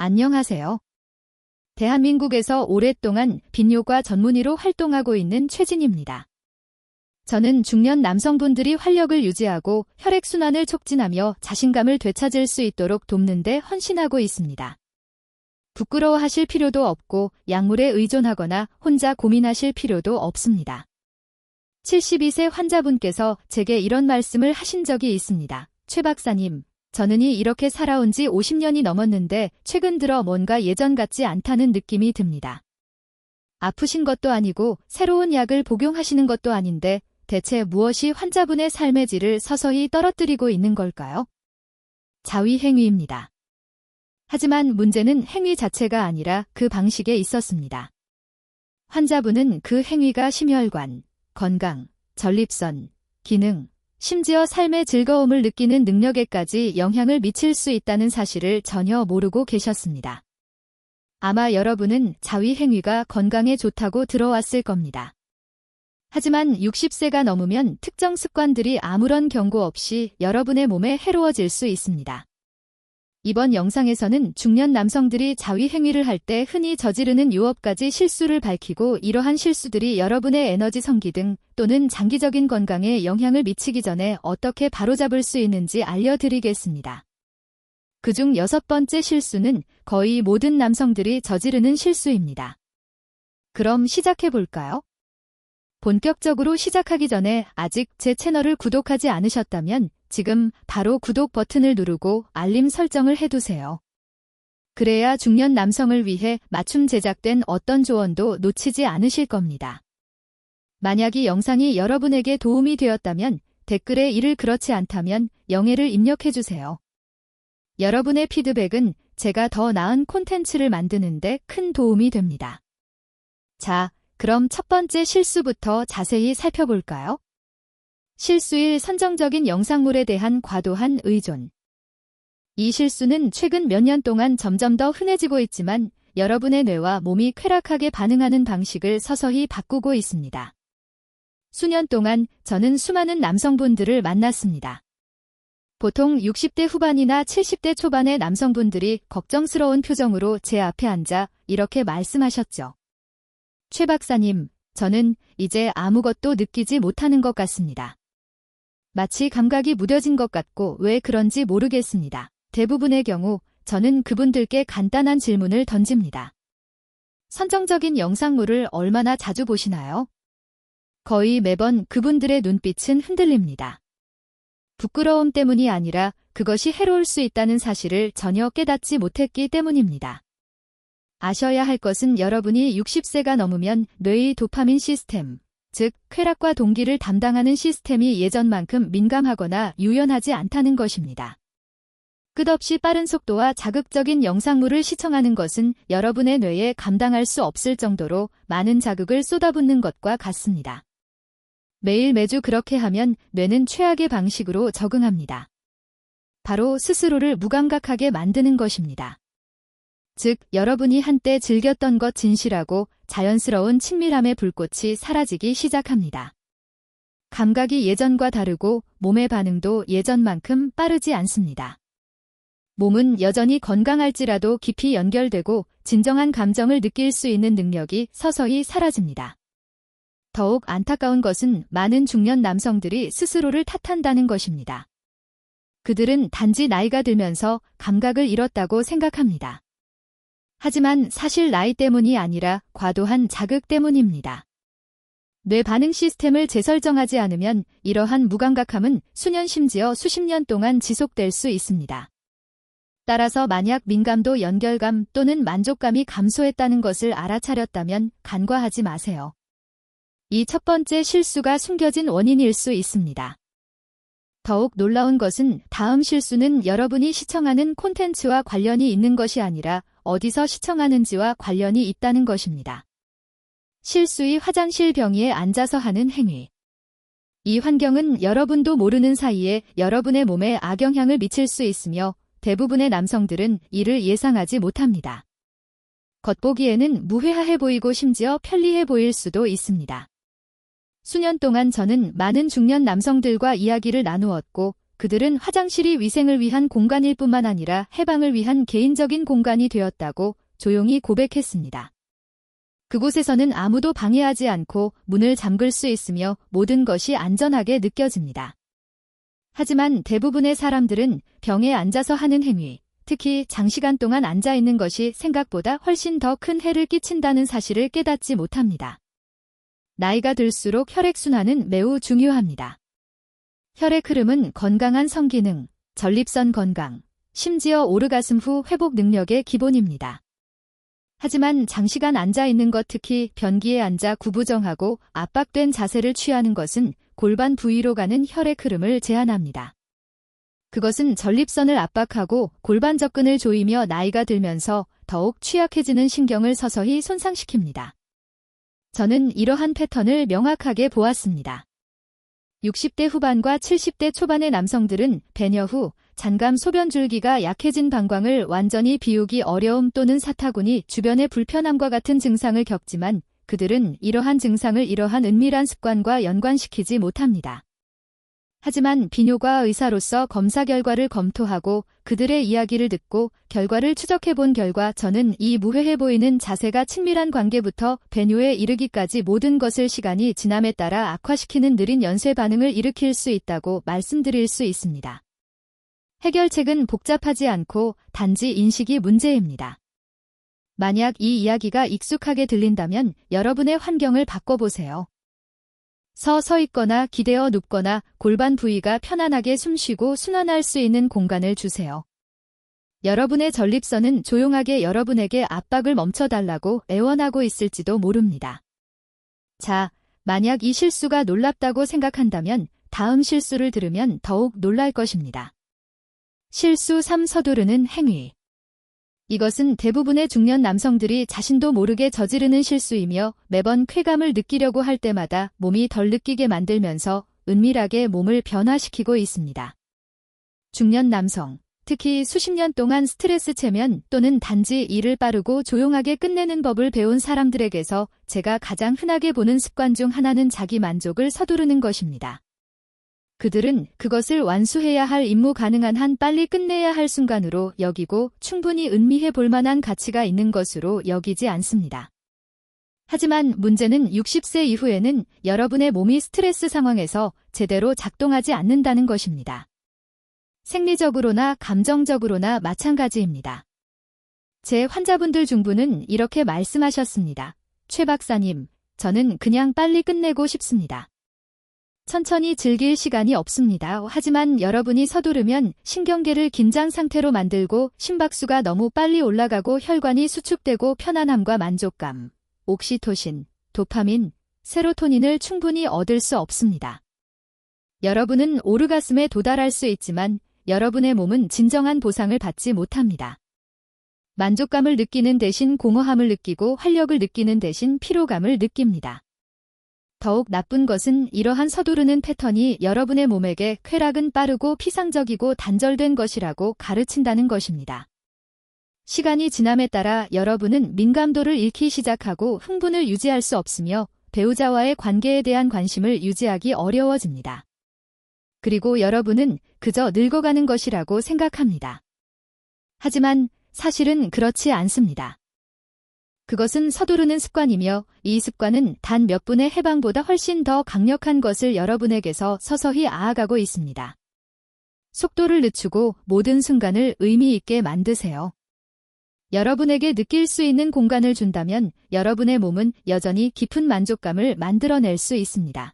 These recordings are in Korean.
안녕하세요. 대한민국에서 오랫동안 비뇨과 전문의로 활동하고 있는 최진입니다. 저는 중년 남성분들이 활력을 유지하고 혈액순환을 촉진하며 자신감을 되찾을 수 있도록 돕는 데 헌신하고 있습니다. 부끄러워하실 필요도 없고 약물에 의존하거나 혼자 고민하실 필요도 없습니다. 72세 환자분께서 제게 이런 말씀을 하신 적이 있습니다. 최 박사님, 저는 이렇게 살아온 지 50년이 넘었는데 최근 들어 뭔가 예전 같지 않다는 느낌이 듭니다. 아프신 것도 아니고 새로운 약을 복용하시는 것도 아닌데 대체 무엇이 환자분의 삶의 질을 서서히 떨어뜨리고 있는 걸까요? 자위행위입니다. 하지만 문제는 행위 자체가 아니라 그 방식에 있었습니다. 환자분은 그 행위가 심혈관, 건강, 전립선, 기능, 심지어 삶의 즐거움을 느끼는 능력에까지 영향을 미칠 수 있다는 사실을 전혀 모르고 계셨습니다. 아마 여러분은 자위행위가 건강에 좋다고 들어왔을 겁니다. 하지만 60세가 넘으면 특정 습관들이 아무런 경고 없이 여러분의 몸에 해로워질 수 있습니다. 이번 영상에서는 중년 남성들이 자위행위를 할 때 흔히 저지르는 6가지 실수를 밝히고 이러한 실수들이 여러분의 에너지 성기 등 또는 장기적인 건강에 영향을 미치기 전에 어떻게 바로잡을 수 있는지 알려드리겠습니다. 그중 6번째 실수는 거의 모든 남성들이 저지르는 실수입니다. 그럼 시작해볼까요? 본격적으로 시작하기 전에 아직 제 채널을 구독하지 않으셨다면 지금 바로 구독 버튼을 누르고 알림 설정을 해두세요. 그래야 중년 남성을 위해 맞춤 제작된 어떤 조언도 놓치지 않으실 겁니다. 만약 이 영상이 여러분에게 도움이 되었다면 댓글에 이를 그렇지 않다면 0를 입력해주세요. 여러분의 피드백은 제가 더 나은 콘텐츠를 만드는 데 큰 도움이 됩니다. 자, 그럼 첫 번째 실수부터 자세히 살펴볼까요? 실수 1. 선정적인 영상물에 대한 과도한 의존. 이 실수는 최근 몇 년 동안 점점 더 흔해지고 있지만 여러분의 뇌와 몸이 쾌락하게 반응하는 방식을 서서히 바꾸고 있습니다. 수년 동안 저는 수많은 남성분들을 만났습니다. 보통 60대 후반이나 70대 초반의 남성분들이 걱정스러운 표정으로 제 앞에 앉아 이렇게 말씀하셨죠. 최 박사님, 저는 이제 아무것도 느끼지 못하는 것 같습니다. 마치 감각이 무뎌진 것 같고 왜 그런지 모르겠습니다. 대부분의 경우 저는 그분들께 간단한 질문을 던집니다. 선정적인 영상물을 얼마나 자주 보시나요? 거의 매번 그분들의 눈빛은 흔들립니다. 부끄러움 때문이 아니라 그것이 해로울 수 있다는 사실을 전혀 깨닫지 못했기 때문입니다. 아셔야 할 것은 여러분이 60세가 넘으면 뇌의 도파민 시스템, 즉 쾌락과 동기를 담당하는 시스템이 예전만큼 민감하거나 유연하지 않다는 것입니다. 끝없이 빠른 속도와 자극적인 영상물을 시청하는 것은 여러분의 뇌에 감당할 수 없을 정도로 많은 자극을 쏟아붓는 것과 같습니다. 매주 그렇게 하면 뇌는 최악의 방식으로 적응합니다. 바로 스스로를 무감각하게 만드는 것입니다. 즉, 여러분이 한때 즐겼던 것 진실하고 자연스러운 친밀함의 불꽃이 사라지기 시작합니다. 감각이 예전과 다르고 몸의 반응도 예전만큼 빠르지 않습니다. 몸은 여전히 건강할지라도 깊이 연결되고 진정한 감정을 느낄 수 있는 능력이 서서히 사라집니다. 더욱 안타까운 것은 많은 중년 남성들이 스스로를 탓한다는 것입니다. 그들은 단지 나이가 들면서 감각을 잃었다고 생각합니다. 하지만 사실 나이 때문이 아니라 과도한 자극 때문입니다. 뇌 반응 시스템을 재설정하지 않으면 이러한 무감각함은 수년 심지어 수십 년 동안 지속될 수 있습니다. 따라서 만약 민감도, 연결감 또는 만족감이 감소했다는 것을 알아차렸다면 간과하지 마세요. 이 첫 번째 실수가 숨겨진 원인일 수 있습니다. 더욱 놀라운 것은 다음 실수는 여러분이 시청하는 콘텐츠와 관련이 있는 것이 아니라 어디서 시청하는지와 관련이 있다는 것입니다. 실수 2. 화장실 변기에 앉아서 하는 행위. 이 환경은 여러분도 모르는 사이에 여러분의 몸에 악영향을 미칠 수 있으며 대부분의 남성들은 이를 예상하지 못합니다. 겉보기에는 무해해 보이고 심지어 편리해 보일 수도 있습니다. 수년 동안 저는 많은 중년 남성들과 이야기를 나누었고 그들은 화장실이 위생을 위한 공간일 뿐만 아니라 해방을 위한 개인적인 공간이 되었다고 조용히 고백했습니다. 그곳에서는 아무도 방해하지 않고 문을 잠글 수 있으며 모든 것이 안전하게 느껴집니다. 하지만 대부분의 사람들은 병에 앉아서 하는 행위, 특히 장시간 동안 앉아 있는 것이 생각보다 훨씬 더 큰 해를 끼친다는 사실을 깨닫지 못합니다. 나이가 들수록 혈액순환은 매우 중요합니다. 혈액 흐름은 건강한 성기능, 전립선 건강, 심지어 오르가슴 후 회복 능력의 기본입니다. 하지만 장시간 앉아 있는 것, 특히 변기에 앉아 구부정하고 압박된 자세를 취하는 것은 골반 부위로 가는 혈액 흐름을 제한합니다. 그것은 전립선을 압박하고 골반 접근을 조이며 나이가 들면서 더욱 취약해지는 신경을 서서히 손상시킵니다. 저는 이러한 패턴을 명확하게 보았습니다. 60대 후반과 70대 초반의 남성들은 배녀 후 잔감 소변줄기가 약해진 방광을 완전히 비우기 어려움 또는 사타구니 주변의 불편함과 같은 증상을 겪지만 그들은 이러한 증상을 이러한 은밀한 습관과 연관시키지 못합니다. 하지만 비뇨과 의사로서 검사 결과를 검토하고 그들의 이야기를 듣고 결과를 추적해 본 결과 저는 이 무해해 보이는 자세가 친밀한 관계부터 배뇨에 이르기까지 모든 것을 시간이 지남에 따라 악화시키는 느린 연쇄 반응을 일으킬 수 있다고 말씀드릴 수 있습니다. 해결책은 복잡하지 않고 단지 인식이 문제입니다. 만약 이 이야기가 익숙하게 들린다면 여러분의 환경을 바꿔보세요. 서 있거나 기대어 눕거나 골반 부위가 편안하게 숨쉬고 순환할 수 있는 공간을 주세요. 여러분의 전립선은 조용하게 여러분에게 압박을 멈춰달라고 애원하고 있을지도 모릅니다. 자, 만약 이 실수가 놀랍다고 생각한다면 다음 실수를 들으면 더욱 놀랄 것입니다. 실수 3. 서두르는 행위. 이것은 대부분의 중년 남성들이 자신도 모르게 저지르는 실수이며 매번 쾌감을 느끼려고 할 때마다 몸이 덜 느끼게 만들면서 은밀하게 몸을 변화시키고 있습니다. 중년 남성, 특히 수십 년 동안 스트레스 체면 또는 단지 일을 빠르고 조용하게 끝내는 법을 배운 사람들에게서 제가 가장 흔하게 보는 습관 중 하나는 자기 만족을 서두르는 것입니다. 그들은 그것을 완수해야 할 임무 가능한 한 빨리 끝내야 할 순간으로 여기고 충분히 음미해 볼 만한 가치가 있는 것으로 여기지 않습니다. 하지만 문제는 60세 이후에는 여러분의 몸이 스트레스 상황에서 제대로 작동하지 않는다는 것입니다. 생리적으로나 감정적으로나 마찬가지입니다. 제 환자분들 중부는 이렇게 말씀하셨습니다. 최 박사님, 저는 그냥 빨리 끝내고 싶습니다. 천천히 즐길 시간이 없습니다. 하지만 여러분이 서두르면 신경계를 긴장 상태로 만들고 심박수가 너무 빨리 올라가고 혈관이 수축되고 편안함과 만족감, 옥시토신, 도파민, 세로토닌을 충분히 얻을 수 없습니다. 여러분은 오르가슴에 도달할 수 있지만 여러분의 몸은 진정한 보상을 받지 못합니다. 만족감을 느끼는 대신 공허함을 느끼고 활력을 느끼는 대신 피로감을 느낍니다. 더욱 나쁜 것은 이러한 서두르는 패턴이 여러분의 몸에게 쾌락은 빠르고 피상적이고 단절된 것이라고 가르친다는 것입니다. 시간이 지남에 따라 여러분은 민감도를 잃기 시작하고 흥분을 유지할 수 없으며 배우자와의 관계에 대한 관심을 유지하기 어려워집니다. 그리고 여러분은 그저 늙어가는 것이라고 생각합니다. 하지만 사실은 그렇지 않습니다. 그것은 서두르는 습관이며 이 습관은 단 몇 분의 해방보다 훨씬 더 강력한 것을 여러분에게서 서서히 앗아가고 있습니다. 속도를 늦추고 모든 순간을 의미 있게 만드세요. 여러분에게 느낄 수 있는 공간을 준다면 여러분의 몸은 여전히 깊은 만족감을 만들어낼 수 있습니다.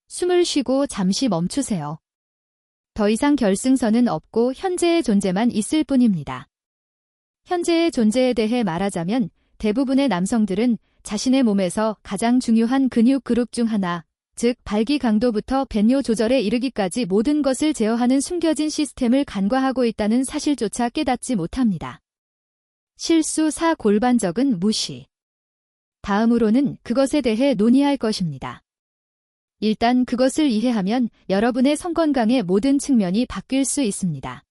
숨을 쉬고 잠시 멈추세요. 더 이상 결승선은 없고 현재의 존재만 있을 뿐입니다. 현재의 존재에 대해 말하자면 대부분의 남성들은 자신의 몸에서 가장 중요한 근육 그룹 중 하나, 즉 발기 강도부터 배뇨 조절에 이르기까지 모든 것을 제어하는 숨겨진 시스템을 간과하고 있다는 사실조차 깨닫지 못합니다. 실수 4. 골반적은 무시. 다음으로는 그것에 대해 논의할 것입니다. 일단 그것을 이해하면 여러분의 성건강의 모든 측면이 바뀔 수 있습니다.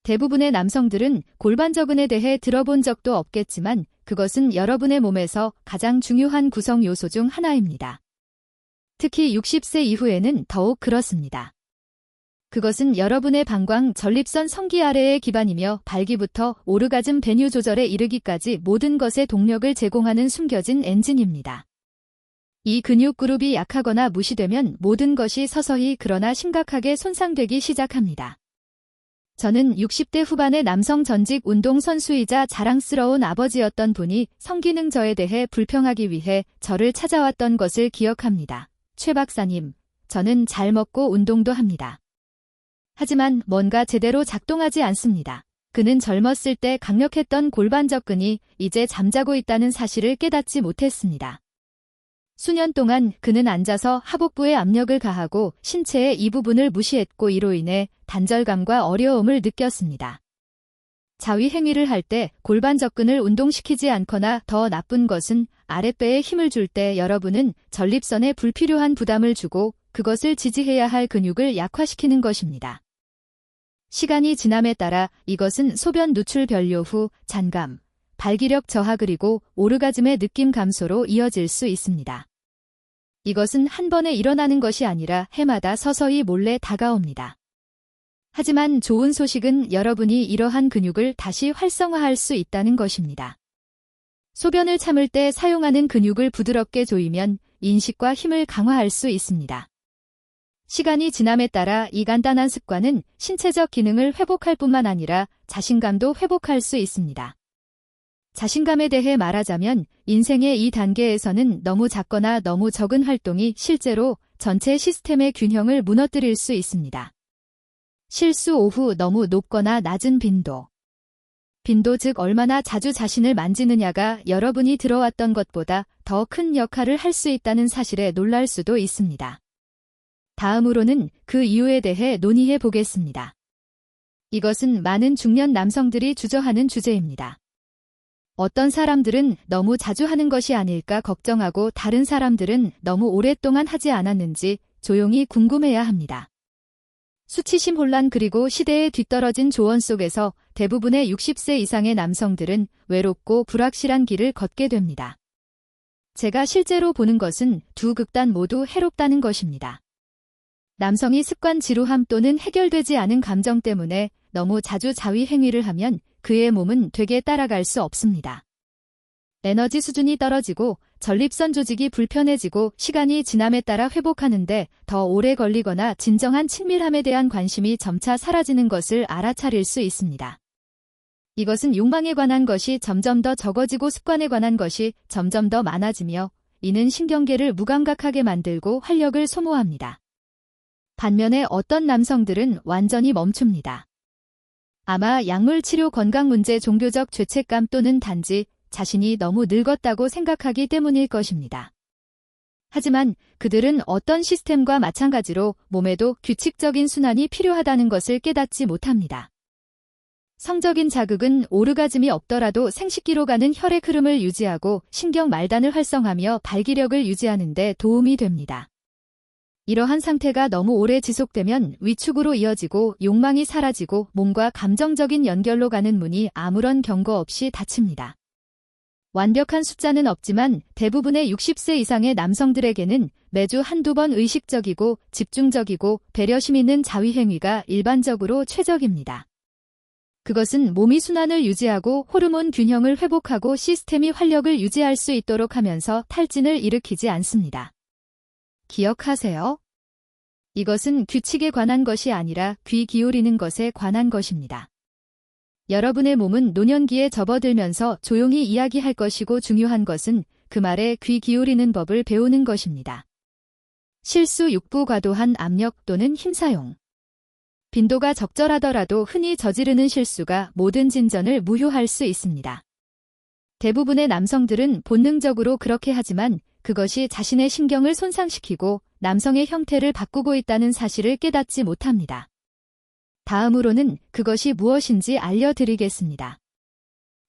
대부분의 남성들은 골반저근에 대해 들어본 적도 없겠지만 그것은 여러분의 몸에서 가장 중요한 구성 요소 중 하나입니다. 특히 60세 이후에는 더욱 그렇습니다. 그것은 여러분의 방광 전립선 성기 아래의 기반이며 발기부터 오르가즘 배뇨 조절에 이르기까지 모든 것의 동력을 제공하는 숨겨진 엔진입니다. 이 근육 그룹이 약하거나 무시되면 모든 것이 서서히 그러나 심각하게 손상되기 시작합니다. 저는 60대 후반의 남성 전직 운동선수이자 자랑스러운 아버지였던 분이 성기능 저에 대해 불평하기 위해 저를 찾아왔던 것을 기억합니다. 최 박사님, 저는 잘 먹고 운동도 합니다. 하지만 뭔가 제대로 작동하지 않습니다. 그는 젊었을 때 강력했던 골반 접근이 이제 잠자고 있다는 사실을 깨닫지 못했습니다. 수년 동안 그는 앉아서 하복부에 압력을 가하고 신체의 이 부분을 무시했고 이로 인해 단절감과 어려움을 느꼈습니다. 자위 행위를 할 때 골반 접근을 운동시키지 않거나 더 나쁜 것은 아랫배에 힘을 줄 때 여러분은 전립선에 불필요한 부담을 주고 그것을 지지해야 할 근육을 약화시키는 것입니다. 시간이 지남에 따라 이것은 소변 누출 변료 후 잔감, 발기력 저하 그리고 오르가즘의 느낌 감소로 이어질 수 있습니다. 이것은 한 번에 일어나는 것이 아니라 해마다 서서히 몰래 다가옵니다. 하지만 좋은 소식은 여러분이 이러한 근육을 다시 활성화할 수 있다는 것입니다. 소변을 참을 때 사용하는 근육을 부드럽게 조이면 인식과 힘을 강화할 수 있습니다. 시간이 지남에 따라 이 간단한 습관은 신체적 기능을 회복할 뿐만 아니라 자신감도 회복할 수 있습니다. 자신감에 대해 말하자면 인생의 이 단계에서는 너무 작거나 너무 적은 활동이 실제로 전체 시스템의 균형을 무너뜨릴 수 있습니다. 실수 오후 너무 높거나 낮은 빈도. 빈도 즉 얼마나 자주 자신을 만지느냐가 여러분이 들어왔던 것보다 더 큰 역할을 할 수 있다는 사실에 놀랄 수도 있습니다. 다음으로는 그 이유에 대해 논의해 보겠습니다. 이것은 많은 중년 남성들이 주저하는 주제입니다. 어떤 사람들은 너무 자주 하는 것이 아닐까 걱정하고 다른 사람들은 너무 오랫동안 하지 않았는지 조용히 궁금해야 합니다. 수치심 혼란 그리고 시대에 뒤떨어진 조언 속에서 대부분의 60세 이상의 남성들은 외롭고 불확실한 길을 걷게 됩니다. 제가 실제로 보는 것은 두 극단 모두 해롭다는 것입니다. 남성이 습관 지루함 또는 해결되지 않은 감정 때문에 너무 자주 자위 행위를 하면 그의 몸은 되게 따라갈 수 없습니다. 에너지 수준이 떨어지고 전립선 조직이 불편해지고 시간이 지남에 따라 회복하는데 더 오래 걸리거나 진정한 친밀함에 대한 관심이 점차 사라지는 것을 알아차릴 수 있습니다. 이것은 욕망에 관한 것이 점점 더 적어지고 습관에 관한 것이 점점 더 많아지며 이는 신경계를 무감각하게 만들고 활력을 소모합니다. 반면에 어떤 남성들은 완전히 멈춥니다. 아마 약물치료 건강 문제 종교적 죄책감 또는 단지 자신이 너무 늙었다고 생각하기 때문일 것입니다. 하지만 그들은 어떤 시스템과 마찬가지로 몸에도 규칙적인 순환이 필요하다는 것을 깨닫지 못합니다. 성적인 자극은 오르가즘이 없더라도 생식기로 가는 혈액 흐름을 유지하고 신경 말단을 활성화하며 발기력을 유지하는 데 도움이 됩니다. 이러한 상태가 너무 오래 지속되면 위축으로 이어지고 욕망이 사라지고 몸과 감정적인 연결로 가는 문이 아무런 경고 없이 닫힙니다. 완벽한 숫자는 없지만 대부분의 60세 이상의 남성들에게는 매주 한두 번 의식적이고 집중적이고 배려심 있는 자위 행위가 일반적으로 최적입니다. 그것은 몸이 순환을 유지하고 호르몬 균형을 회복하고 시스템이 활력을 유지할 수 있도록 하면서 탈진을 일으키지 않습니다. 기억하세요. 이것은 규칙에 관한 것이 아니라 귀 기울이는 것에 관한 것입니다. 여러분의 몸은 노년기에 접어들면서 조용히 이야기할 것이고 중요한 것은 그 말에 귀 기울이는 법을 배우는 것입니다. 실수 육부 과도한 압력 또는 힘 사용. 빈도가 적절하더라도 흔히 저지르는 실수가 모든 진전을 무효할 수 있습니다. 대부분의 남성들은 본능적으로 그렇게 하지만 그것이 자신의 신경을 손상시키고 남성의 형태를 바꾸고 있다는 사실을 깨닫지 못합니다. 다음으로는 그것이 무엇인지 알려드리겠습니다.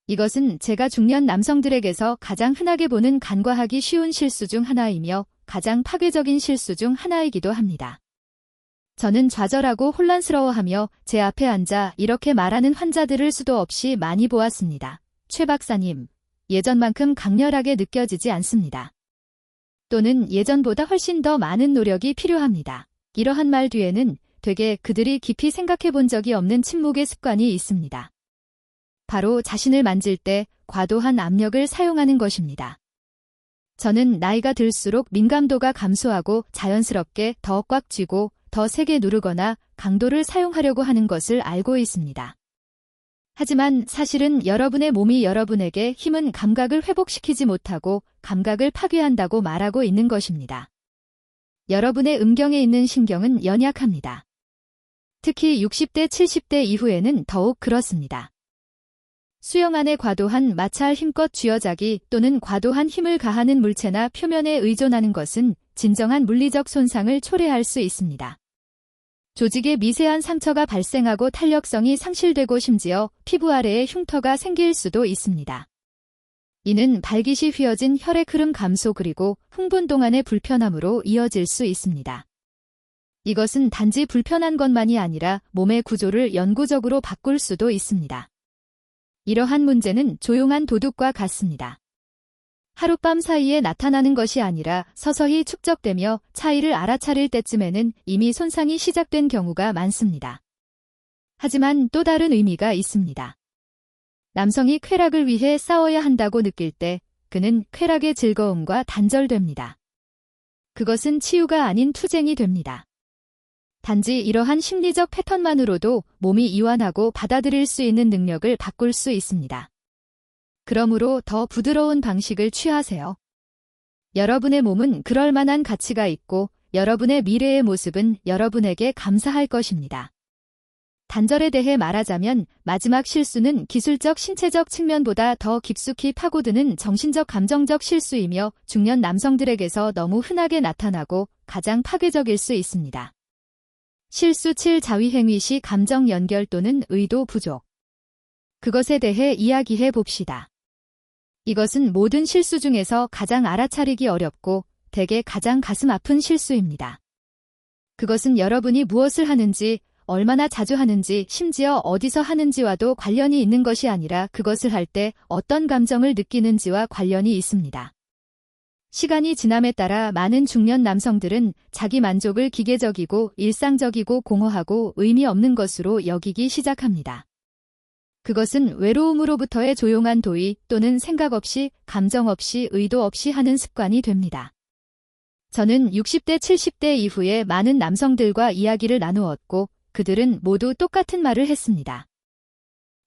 이것은 제가 중년 남성들에게서 가장 흔하게 보는 간과하기 쉬운 실수 중 하나이며 가장 파괴적인 실수 중 하나이기도 합니다. 저는 좌절하고 혼란스러워하며 제 앞에 앉아 이렇게 말하는 환자들을 수도 없이 많이 보았습니다. 최 박사님, 예전만큼 강렬하게 느껴지지 않습니다. 또는 예전보다 훨씬 더 많은 노력이 필요합니다. 이러한 말 뒤에는 되게 그들이 깊이 생각해 본 적이 없는 침묵의 습관이 있습니다. 바로 자신을 만질 때 과도한 압력을 사용하는 것입니다. 저는 나이가 들수록 민감도가 감소하고 자연스럽게 더 꽉 쥐고 더 세게 누르거나 강도를 사용하려고 하는 것을 알고 있습니다. 하지만 사실은 여러분의 몸이 여러분에게 힘은 감각을 회복시키지 못하고 감각을 파괴한다고 말하고 있는 것입니다. 여러분의 음경에 있는 신경은 연약합니다. 특히 60대, 70대 이후에는 더욱 그렇습니다. 수영 안에 과도한 마찰 힘껏 쥐어짜기 또는 과도한 힘을 가하는 물체나 표면에 의존하는 것은 진정한 물리적 손상을 초래할 수 있습니다. 조직에 미세한 상처가 발생하고 탄력성이 상실되고 심지어 피부 아래에 흉터가 생길 수도 있습니다. 이는 발깃이 휘어진 혈액 흐름 감소 그리고 흥분 동안의 불편함으로 이어질 수 있습니다. 이것은 단지 불편한 것만이 아니라 몸의 구조를 영구적으로 바꿀 수도 있습니다. 이러한 문제는 조용한 도둑과 같습니다. 하룻밤 사이에 나타나는 것이 아니라 서서히 축적되며 차이를 알아차릴 때쯤에는 이미 손상이 시작된 경우가 많습니다. 하지만 또 다른 의미가 있습니다. 남성이 쾌락을 위해 싸워야 한다고 느낄 때 그는 쾌락의 즐거움과 단절됩니다. 그것은 치유가 아닌 투쟁이 됩니다. 단지 이러한 심리적 패턴만으로도 몸이 이완하고 받아들일 수 있는 능력을 바꿀 수 있습니다. 그러므로 더 부드러운 방식을 취하세요. 여러분의 몸은 그럴 만한 가치가 있고 여러분의 미래의 모습은 여러분에게 감사할 것입니다. 단절에 대해 말하자면 마지막 실수는 기술적 신체적 측면보다 더 깊숙이 파고드는 정신적 감정적 실수이며 중년 남성들에게서 너무 흔하게 나타나고 가장 파괴적일 수 있습니다. 실수 7 자위행위 시 감정 연결 또는 의도 부족. 그것에 대해 이야기해 봅시다. 이것은 모든 실수 중에서 가장 알아차리기 어렵고 대개 가장 가슴 아픈 실수입니다. 그것은 여러분이 무엇을 하는지, 얼마나 자주 하는지, 심지어 어디서 하는지와도 관련이 있는 것이 아니라 그것을 할 때 어떤 감정을 느끼는지와 관련이 있습니다. 시간이 지남에 따라 많은 중년 남성들은 자기 만족을 기계적이고 일상적이고 공허하고 의미 없는 것으로 여기기 시작합니다. 그것은 외로움으로부터의 조용한 도의 또는 생각 없이, 감정 없이, 의도 없이 하는 습관이 됩니다. 저는 60대, 70대 이후에 많은 남성들과 이야기를 나누었고 그들은 모두 똑같은 말을 했습니다.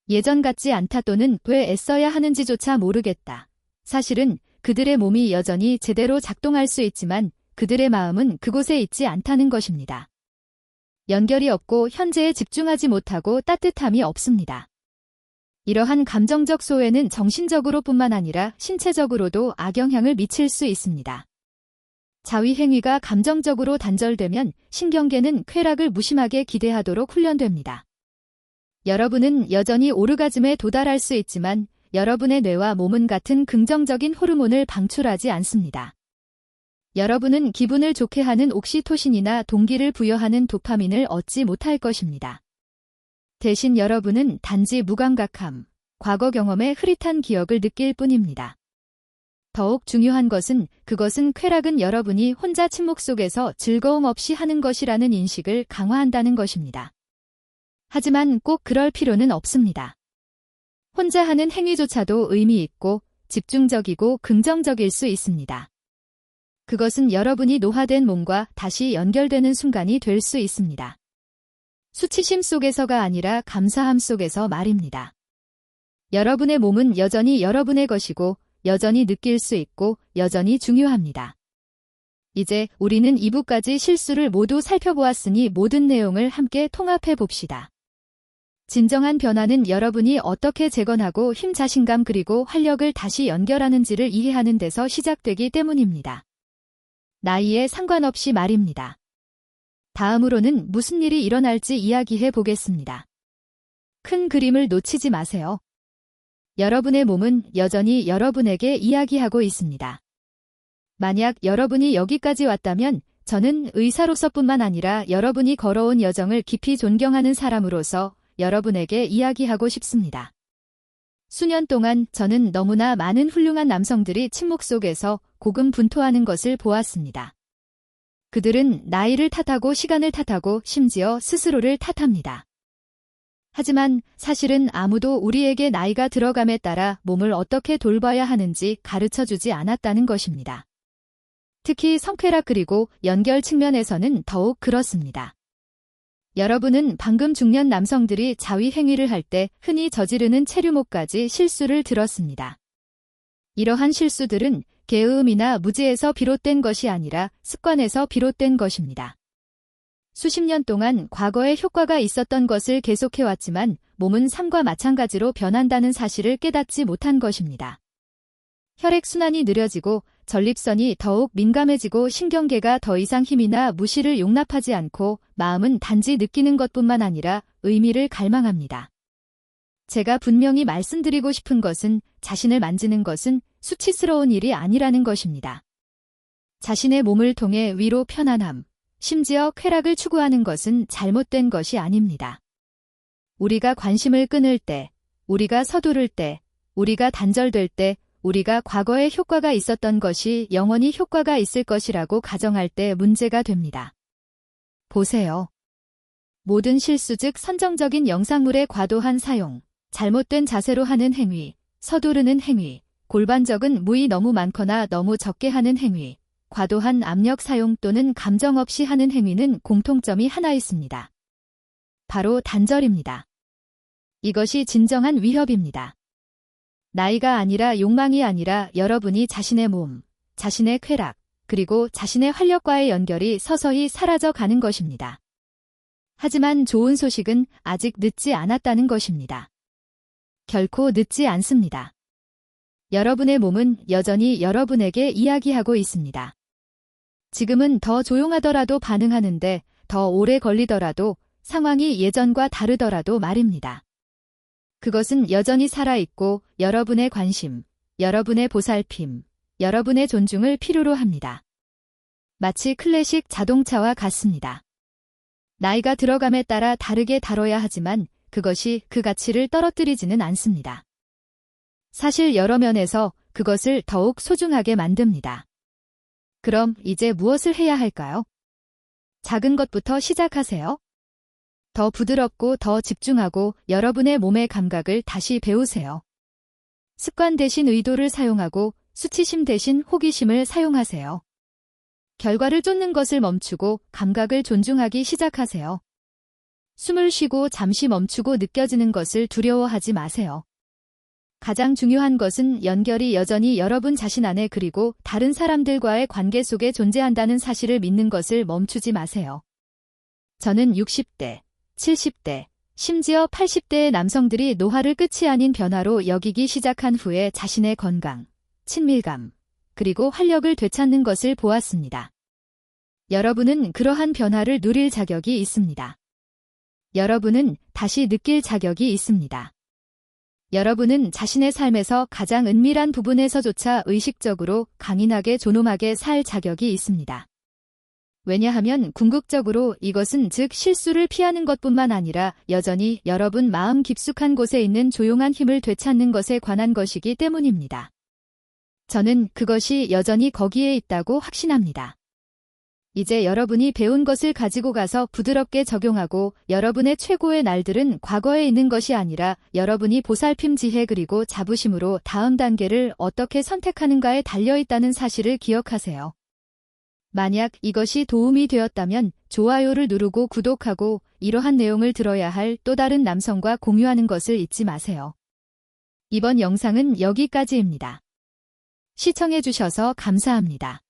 예전 같지 않다 또는 왜 애써야 하는지조차 모르겠다. 사실은 그들의 몸이 여전히 제대로 작동할 수 있지만 그들의 마음은 그곳에 있지 않다는 것입니다. 연결이 없고 현재에 집중하지 못하고 따뜻함이 없습니다. 이러한 감정적 소외는 정신적으로뿐만 아니라 신체적으로도 악영향을 미칠 수 있습니다. 자위행위가 감정적으로 단절되면 신경계는 쾌락을 무심하게 기대하도록 훈련됩니다. 여러분은 여전히 오르가즘에 도달할 수 있지만 여러분의 뇌와 몸은 같은 긍정적인 호르몬을 방출하지 않습니다. 여러분은 기분을 좋게 하는 옥시토신이나 동기를 부여하는 도파민을 얻지 못할 것입니다. 대신 여러분은 단지 무감각함, 과거 경험의 흐릿한 기억을 느낄 뿐입니다. 더욱 중요한 것은 그것은 쾌락은 여러분이 혼자 침묵 속에서 즐거움 없이 하는 것이라는 인식을 강화한다는 것입니다. 하지만 꼭 그럴 필요는 없습니다. 혼자 하는 행위조차도 의미 있고 집중적이고 긍정적일 수 있습니다. 그것은 여러분이 노화된 몸과 다시 연결되는 순간이 될 수 있습니다. 수치심 속에서가 아니라 감사함 속에서 말입니다. 여러분의 몸은 여전히 여러분의 것이고 여전히 느낄 수 있고 여전히 중요합니다. 이제 우리는 2부까지 실수를 모두 살펴보았으니 모든 내용을 함께 통합해 봅시다. 진정한 변화는 여러분이 어떻게 재건하고 힘 자신감 그리고 활력을 다시 연결하는지를 이해하는 데서 시작되기 때문입니다. 나이에 상관없이 말입니다. 다음으로는 무슨 일이 일어날지 이야기해 보겠습니다. 큰 그림을 놓치지 마세요. 여러분의 몸은 여전히 여러분에게 이야기하고 있습니다. 만약 여러분이 여기까지 왔다면 저는 의사로서뿐만 아니라 여러분이 걸어온 여정을 깊이 존경하는 사람으로서 여러분에게 이야기하고 싶습니다. 수년 동안 저는 너무나 많은 훌륭한 남성들이 침묵 속에서 고군분투하는 것을 보았습니다. 그들은 나이를 탓하고 시간을 탓하고 심지어 스스로를 탓합니다. 하지만 사실은 아무도 우리에게 나이가 들어감에 따라 몸을 어떻게 돌봐야 하는지 가르쳐주지 않았다는 것입니다. 특히 성쾌락 그리고 연결 측면에서는 더욱 그렇습니다. 여러분은 방금 중년 남성들이 자위 행위를 할 때 흔히 저지르는 체류목까지 실수를 들었습니다. 이러한 실수들은 게으름이나 무지에서 비롯된 것이 아니라 습관에서 비롯된 것입니다. 수십 년 동안 과거에 효과가 있었던 것을 계속해왔지만 몸은 삶과 마찬가지로 변한다는 사실을 깨닫지 못한 것입니다. 혈액순환이 느려지고 전립선이 더욱 민감해지고 신경계가 더 이상 힘이나 무시를 용납하지 않고 마음은 단지 느끼는 것뿐만 아니라 의미를 갈망합니다. 제가 분명히 말씀드리고 싶은 것은 자신을 만지는 것은 수치스러운 일이 아니라는 것입니다. 자신의 몸을 통해 위로 편안함, 심지어 쾌락을 추구하는 것은 잘못된 것이 아닙니다. 우리가 관심을 끊을 때, 우리가 서두를 때, 우리가 단절될 때, 우리가 과거에 효과가 있었던 것이 영원히 효과가 있을 것이라고 가정할 때 문제가 됩니다. 보세요. 모든 실수 즉 선정적인 영상물의 과도한 사용, 잘못된 자세로 하는 행위, 서두르는 행위, 골반적은 무의 너무 많거나 너무 적게 하는 행위, 과도한 압력 사용 또는 감정 없이 하는 행위는 공통점이 하나 있습니다. 바로 단절입니다. 이것이 진정한 위협입니다. 나이가 아니라 욕망이 아니라 여러분이 자신의 몸, 자신의 쾌락, 그리고 자신의 활력과의 연결이 서서히 사라져 가는 것입니다. 하지만 좋은 소식은 아직 늦지 않았다는 것입니다. 결코 늦지 않습니다. 여러분의 몸은 여전히 여러분에게 이야기하고 있습니다. 지금은 더 조용하더라도 반응하는데 더 오래 걸리더라도 상황이 예전과 다르더라도 말입니다. 그것은 여전히 살아있고 여러분의 관심, 여러분의 보살핌, 여러분의 존중을 필요로 합니다. 마치 클래식 자동차와 같습니다. 나이가 들어감에 따라 다르게 다뤄야 하지만 그것이 그 가치를 떨어뜨리지는 않습니다. 사실 여러 면에서 그것을 더욱 소중하게 만듭니다. 그럼 이제 무엇을 해야 할까요? 작은 것부터 시작하세요. 더 부드럽고 더 집중하고 여러분의 몸의 감각을 다시 배우세요. 습관 대신 의도를 사용하고 수치심 대신 호기심을 사용하세요. 결과를 쫓는 것을 멈추고 감각을 존중하기 시작하세요. 숨을 쉬고 잠시 멈추고 느껴지는 것을 두려워하지 마세요. 가장 중요한 것은 연결이 여전히 여러분 자신 안에 그리고 다른 사람들과의 관계 속에 존재한다는 사실을 믿는 것을 멈추지 마세요. 저는 60대, 70대, 심지어 80대의 남성들이 노화를 끝이 아닌 변화로 여기기 시작한 후에 자신의 건강, 친밀감, 그리고 활력을 되찾는 것을 보았습니다. 여러분은 그러한 변화를 누릴 자격이 있습니다. 여러분은 다시 느낄 자격이 있습니다. 여러분은 자신의 삶에서 가장 은밀한 부분에서조차 의식적으로 강인하게 존엄하게 살 자격이 있습니다. 왜냐하면 궁극적으로 이것은 즉 실수를 피하는 것뿐만 아니라 여전히 여러분 마음 깊숙한 곳에 있는 조용한 힘을 되찾는 것에 관한 것이기 때문입니다. 저는 그것이 여전히 거기에 있다고 확신합니다. 이제 여러분이 배운 것을 가지고 가서 부드럽게 적용하고 여러분의 최고의 날들은 과거에 있는 것이 아니라 여러분이 보살핌 지혜 그리고 자부심으로 다음 단계를 어떻게 선택하는가에 달려있다는 사실을 기억하세요. 만약 이것이 도움이 되었다면 좋아요를 누르고 구독하고 이러한 내용을 들어야 할 또 다른 남성과 공유하는 것을 잊지 마세요. 이번 영상은 여기까지입니다. 시청해주셔서 감사합니다.